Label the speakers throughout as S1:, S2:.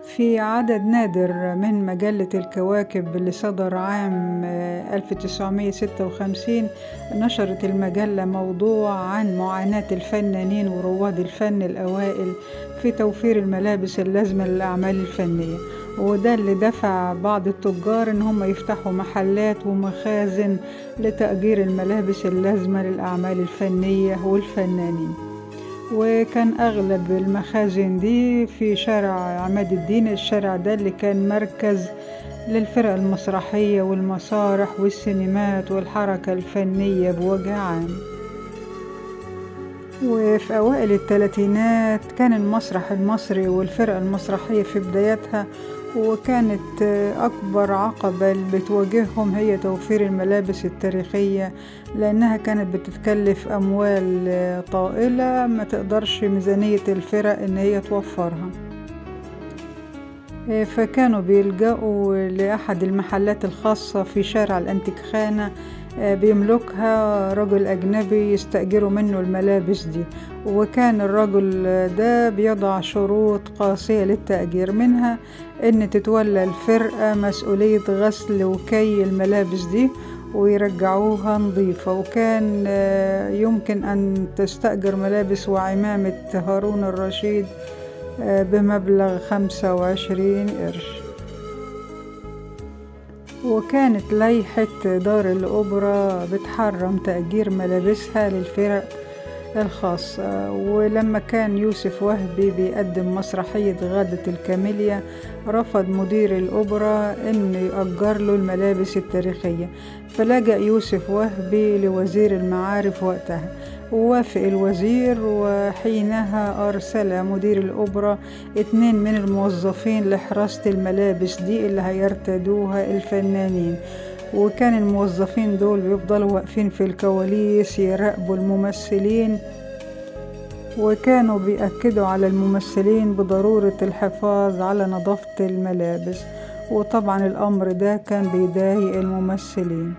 S1: في عدد نادر من مجلة الكواكب اللي صدر عام 1956 نشرت المجلة موضوع عن معاناة الفنانين ورواد الفن الأوائل في توفير الملابس اللازمة للأعمال الفنية، وده اللي دفع بعض التجار إن هم يفتحوا محلات ومخازن لتأجير الملابس اللازمة للأعمال الفنية والفنانين. وكان أغلب المخازن دي في شارع عماد الدين، الشارع ده اللي كان مركز للفرق المسرحية والمسارح والسينمات والحركة الفنية بوجه عام. وفي أوائل الثلاثينات كان المسرح المصري والفرق المسرحية في بدايتها، وكانت أكبر عقبة اللي بتواجههم هي توفير الملابس التاريخية، لأنها كانت بتتكلف أموال طائلة ما تقدرش ميزانية الفرق إن هي توفرها. فكانوا بيلجأوا لأحد المحلات الخاصة في شارع الأنتيكخانة بيملكها رجل أجنبي يستأجروا منه الملابس دي، وكان الرجل ده بيضع شروط قاسية للتأجير، منها إن تتولى الفرقة مسؤولية غسل وكي الملابس دي ويرجعوها نظيفة، وكان يمكن أن تستأجر ملابس وعمامة هارون الرشيد بمبلغ 25 قرش. وكانت لائحة دار الأوبرا بتحرم تأجير ملابسها للفرق الخاصة. ولما كان يوسف وهبي بيقدم مسرحية غادة الكاميليا رفض مدير الأوبرا إنه يأجر له الملابس التاريخية، فلجأ يوسف وهبي لوزير المعارف وقتها، ووافق الوزير، وحينها أرسل مدير الأوبرا 2 من الموظفين لحراسة الملابس دي اللي هيرتدوها الفنانين، وكان الموظفين دول بيفضلوا واقفين في الكواليس يراقبوا الممثلين، وكانوا بيأكدوا على الممثلين بضرورة الحفاظ على نظافة الملابس، وطبعا الأمر ده كان بيضايق الممثلين.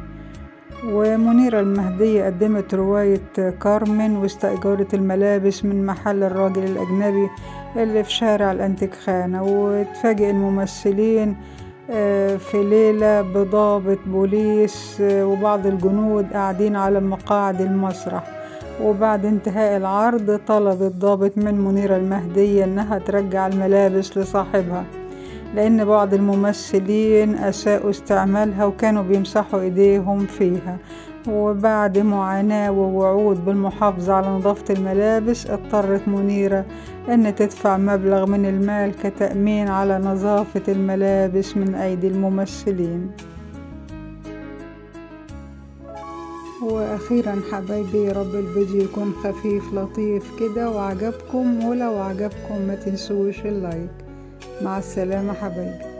S1: ومنيرة المهدية قدمت رواية كارمن واستأجرت الملابس من محل الراجل الأجنبي اللي في شارع الأنتيكخانة، واتفاجئ الممثلين في ليلة بضابط بوليس وبعض الجنود قاعدين على مقاعد المسرح، وبعد انتهاء العرض طلب الضابط من منيرة المهدية انها ترجع الملابس لصاحبها، لأن بعض الممثلين أساءوا استعمالها وكانوا بيمسحوا إيديهم فيها. وبعد معاناة ووعود بالمحافظة على نظافة الملابس اضطرت منيرة أن تدفع مبلغ من المال كتأمين على نظافة الملابس من أيدي الممثلين. وأخيرا حبايبي، رب الفيديو يكون خفيف لطيف كده وعجبكم، ولو عجبكم ما تنسوش اللايك. مع السلامة حبايبي.